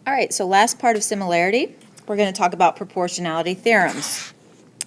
All right, so last part of similarity, we're going to talk about proportionality theorems.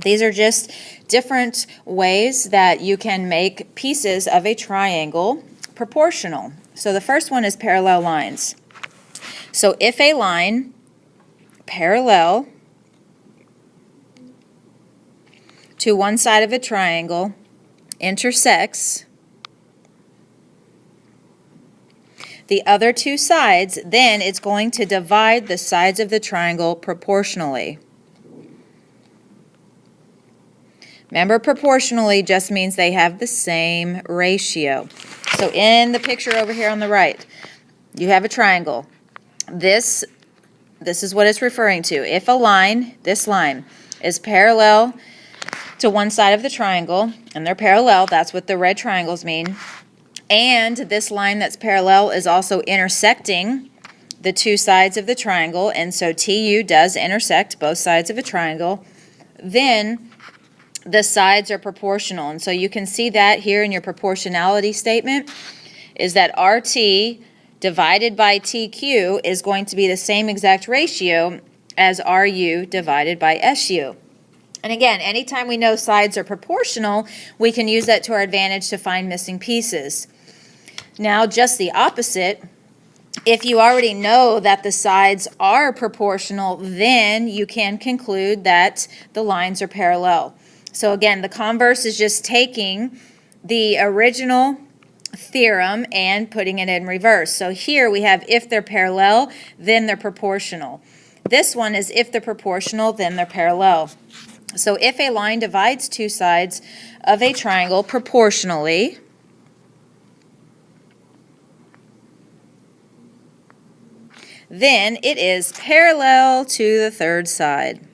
These are just different ways that you can make pieces of a triangle proportional. So the first one is parallel lines. So if a line parallel to one side of a triangle intersects the other two sides, then it's going to divide the sides of the triangle proportionally. Remember, proportionally just means they have the same ratio. So in the picture over here on the right, you have a triangle. This is what it's referring to. If a line, this line, is parallel to one side of the triangle, and they're parallel, that's what the red triangles mean, and this line that's parallel is also intersecting the two sides of the triangle, and so TU does intersect both sides of a triangle, then the sides are proportional. And so you can see that here in your proportionality statement, is that RT divided by TQ is going to be the same exact ratio as RU divided by SU. And again, anytime we know sides are proportional, we can use that to our advantage to find missing pieces. Now, just the opposite, if you already know that the sides are proportional, then you can conclude that the lines are parallel. So again, the converse is just taking the original theorem and putting it in reverse. So here we have if they're parallel, then they're proportional. This one is if they're proportional, then they're parallel. So if a line divides two sides of a triangle proportionally, then it is parallel to the third side.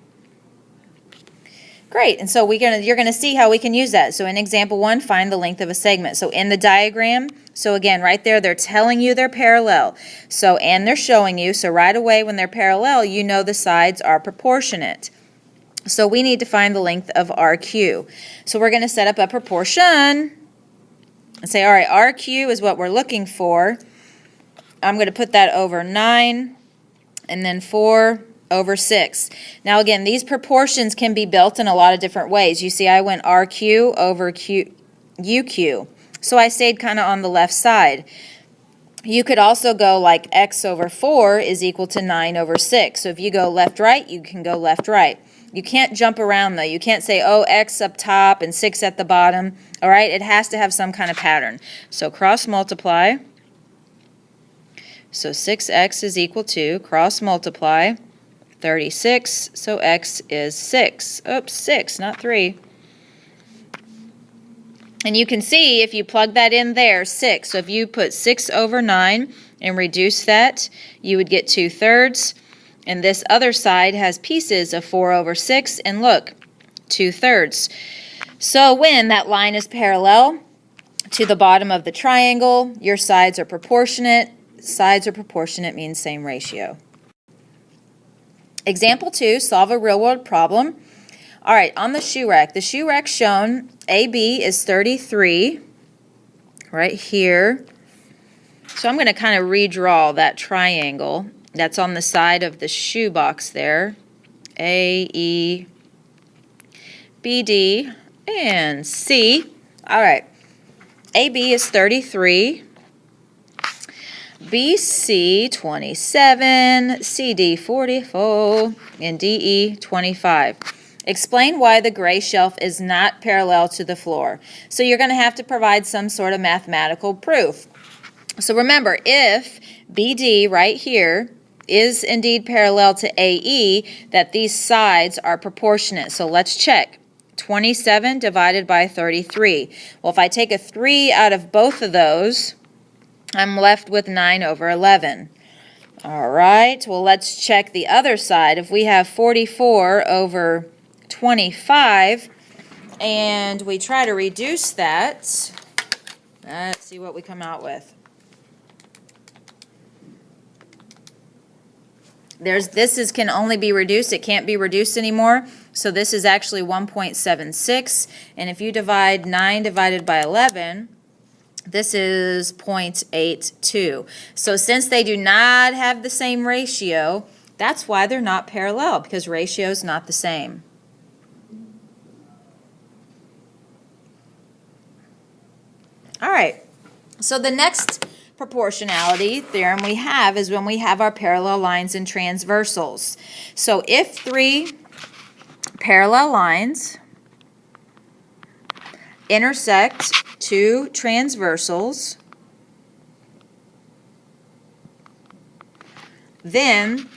Great, and so you're going to see how we can use that. So in example 1, find the length of a segment. So in the diagram, so again, right there, they're telling you they're parallel. So, and they're showing you, so right away when they're parallel, you know the sides are proportionate. So we need to find the length of RQ. So we're going to set up a proportion and say, all right, RQ is what we're looking for. I'm going to put that over 9 and then 4 over 6. Now again, these proportions can be built in a lot of different ways. You see I went RQ over UQ. So I stayed kind of on the left side. You could also go like X over 4 is equal to 9 over 6. So if you go left-right, you can go left-right. You can't jump around though. You can't say, oh, X up top and 6 at the bottom. All right, it has to have some kind of pattern. So cross multiply. So 6X is equal to cross multiply 36, so X is 6. Oops, 6, not 3. And you can see if you plug that in there, 6. So if you put 6 over 9 and reduce that, you would get 2/3. And this other side has pieces of 4 over 6, and look, 2/3. So when that line is parallel to the bottom of the triangle, your sides are proportionate. Sides are proportionate means same ratio. Example 2, solve a real-world problem. All right, on the shoe rack shown, AB is 33, right here. So I'm going to kind of redraw that triangle that's on the side of the shoe box there. A, E, B, D, and C. All right, AB is 33. BC 27, CD 44, and DE 25. Explain why the gray shelf is not parallel to the floor. So you're going to have to provide some sort of mathematical proof. So remember, if BD right here is indeed parallel to AE, that these sides are proportionate. So let's check. 27 divided by 33. Well, if I take a 3 out of both of those, I'm left with 9 over 11. All right, well, let's check the other side. If we have 44 over 25, and we try to reduce that, let's see what we come out with. This can only be reduced. It can't be reduced anymore. So this is actually 1.76. And if you divide 9 divided by 11, This is 0.82. So since they do not have the same ratio, that's why they're not parallel, because ratio is not the same. All right, so the next proportionality theorem we have is when we have our parallel lines and transversals. So if three parallel lines intersect two transversals, then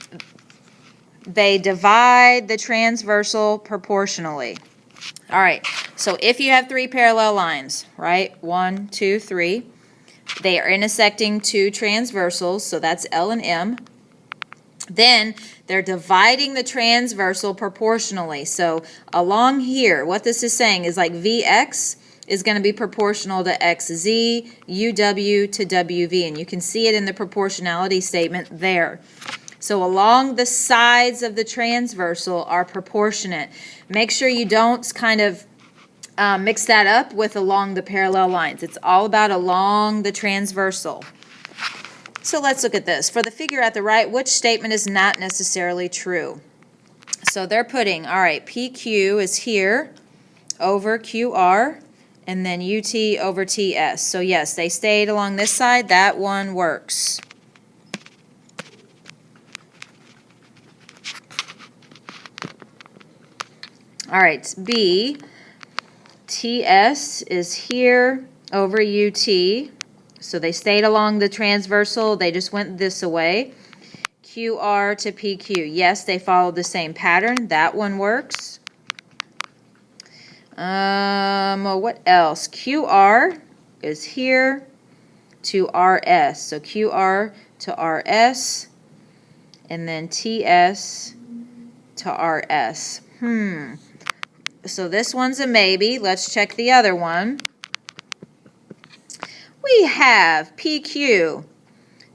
they divide the transversal proportionally. All right, so if you have three parallel lines, right, 1, 2, 3, they are intersecting two transversals, so that's L and M, then they're dividing the transversal proportionally. So along here, what this is saying is like Vx is going to be proportional to xz, uw to wv, and you can see it in the proportionality statement there. So along the sides of the transversal are proportionate. Make sure you don't kind of mix that up with along the parallel lines. It's all about along the transversal. So let's look at this. For the figure at the right, which statement is not necessarily true? So they're putting, all right, PQ is here over QR, and then UT over TS. So yes, they stayed along this side. That one works. All right, B, TS is here over UT. So they stayed along the transversal. They just went this away. QR to PQ. Yes, they followed the same pattern. That one works. What else? QR is here to RS. So QR to RS, and then TS to RS. So this one's a maybe. Let's check the other one. We have PQ.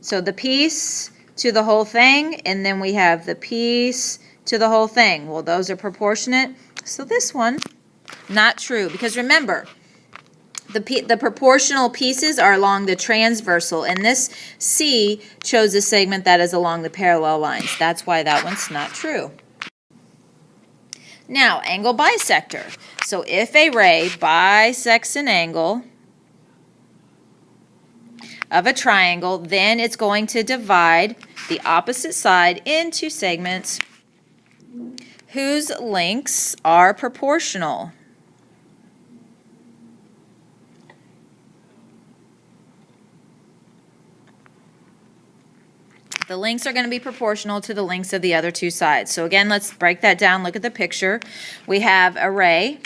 So the piece to the whole thing, and then we have the piece to the whole thing. Well, those are proportionate. So this one, not true, because remember, the proportional pieces are along the transversal, and this C chose a segment that is along the parallel lines. That's why that one's not true. Now, angle bisector. So if a ray bisects an angle of a triangle, then it's going to divide the opposite side into segments whose lengths are proportional. The lengths are going to be proportional to the lengths of the other two sides. So again, let's break that down. Look at the picture. We have a ray,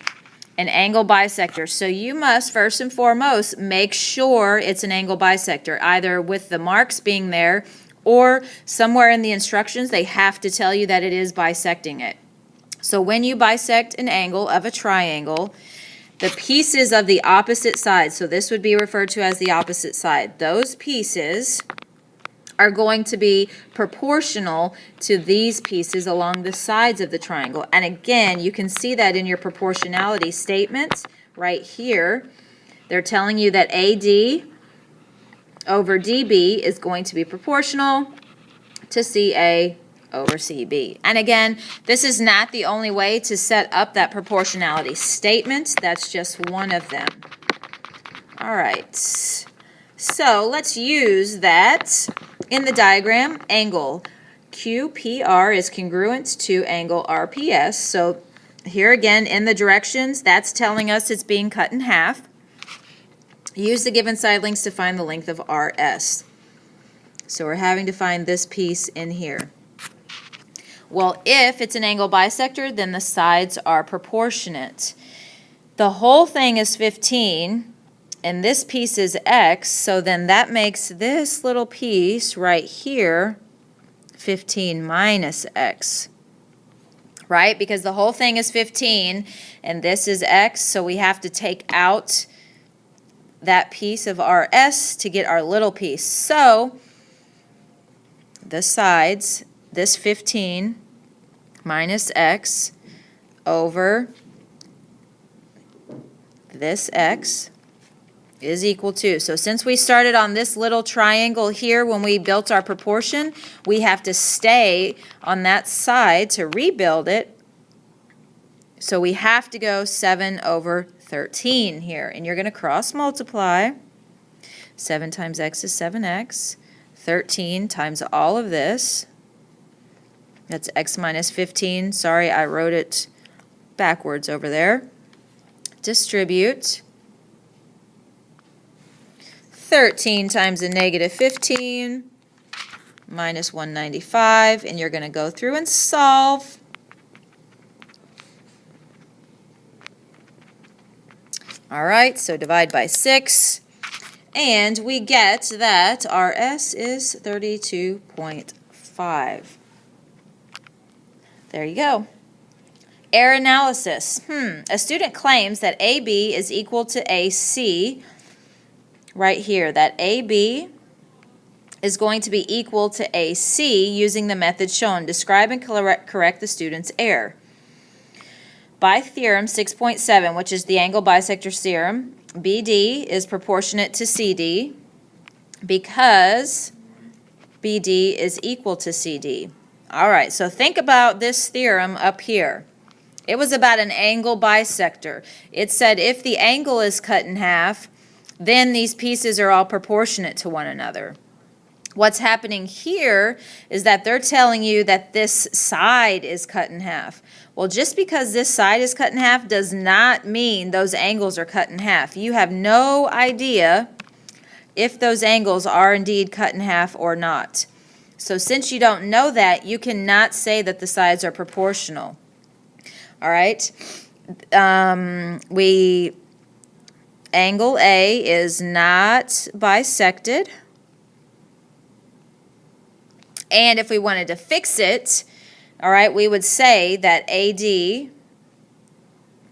an angle bisector. So you must, first and foremost, make sure it's an angle bisector, either with the marks being there or somewhere in the instructions they have to tell you that it is bisecting it. So when you bisect an angle of a triangle, the pieces of the opposite side, so this would be referred to as the opposite side, those pieces are going to be proportional to these pieces along the sides of the triangle. And again, you can see that in your proportionality statement right here. They're telling you that AD over DB is going to be proportional to CA over CB. And again, this is not the only way to set up that proportionality statement. That's just one of them. All right. So let's use that in the diagram. Angle QPR is congruent to angle RPS. So here again in the directions, that's telling us it's being cut in half. Use the given side lengths to find the length of RS. So we're having to find this piece in here. Well, if it's an angle bisector, then the sides are proportionate. The whole thing is 15. And this piece is x, so then that makes this little piece right here 15 minus x, right? Because the whole thing is 15, and this is x, so we have to take out that piece of RS to get our little piece. So the sides, this 15 minus x over this x, is equal to. So since we started on this little triangle here when we built our proportion, we have to stay on that side to rebuild it. So we have to go 7 over 13 here. And you're going to cross multiply. 7 times x is 7x. 13 times all of this. That's x minus 15. Sorry, I wrote it backwards over there. Distribute. 13 times a negative 15 minus 195, and you're going to go through and solve. All right, so divide by 6, and we get that our S is 32.5. There you go. Error analysis. A student claims that AB is equal to AC. Right here, that AB is going to be equal to AC using the method shown. Describe and correct the student's error. By theorem 6.7, which is the angle bisector theorem, BD is proportionate to CD because BD is equal to CD. All right, so think about this theorem up here. It was about an angle bisector. It said if the angle is cut in half, then these pieces are all proportionate to one another. What's happening here is that they're telling you that this side is cut in half. Well, just because this side is cut in half does not mean those angles are cut in half. You have no idea if those angles are indeed cut in half or not. So since you don't know that, you cannot say that the sides are proportional. All right? Angle A is not bisected. And if we wanted to fix it, all right, we would say that AD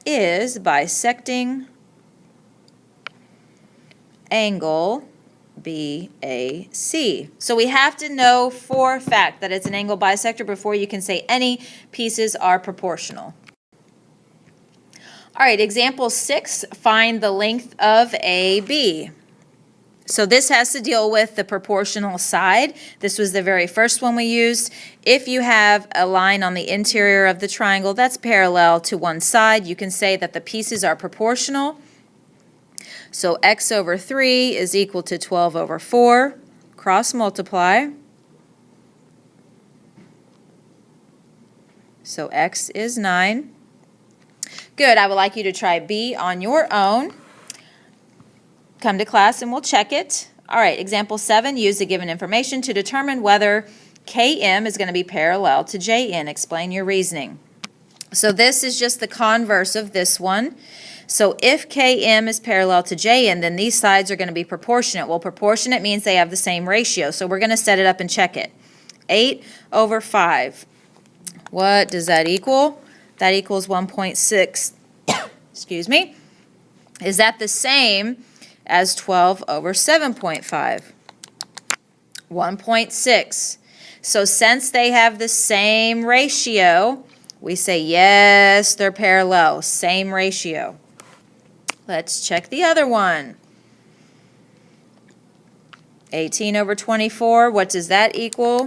is bisecting angle BAC. So we have to know for a fact that it's an angle bisector before you can say any pieces are proportional. All right, example 6, find the length of AB. So this has to deal with the proportional side. This was the very first one we used. If you have a line on the interior of the triangle that's parallel to one side, you can say that the pieces are proportional. So x over 3 is equal to 12 over 4. Cross multiply. So x is 9. Good, I would like you to try B on your own. Come to class and we'll check it. All right, example 7, use the given information to determine whether KM is going to be parallel to JN. Explain your reasoning. So this is just the converse of this one. So if KM is parallel to JN, then these sides are going to be proportionate. Well, proportionate means they have the same ratio, so we're going to set it up and check it. 8 over 5. What does that equal? That equals 1.6. Excuse me. Is that the same as 12 over 7.5? 1.6. So since they have the same ratio, we say yes, they're parallel. Same ratio. Let's check the other one. 18 over 24. What does that equal?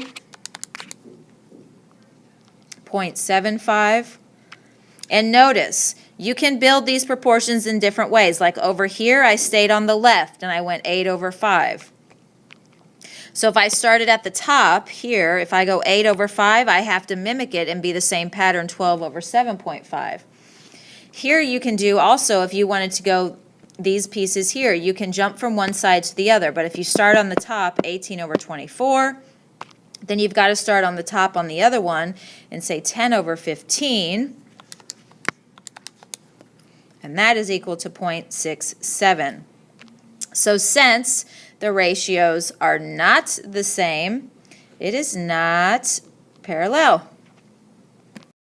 0.75. And notice, you can build these proportions in different ways. Like over here, I stayed on the left and I went 8 over 5. So if I started at the top here, if I go 8 over 5, I have to mimic it and be the same pattern, 12 over 7.5. Here you can do also, if you wanted to go these pieces here, you can jump from one side to the other. But if you start on the top, 18 over 24, then you've got to start on the top on the other one and say 10 over 15. And that is equal to 0.67. So since the ratios are not the same, it is not parallel.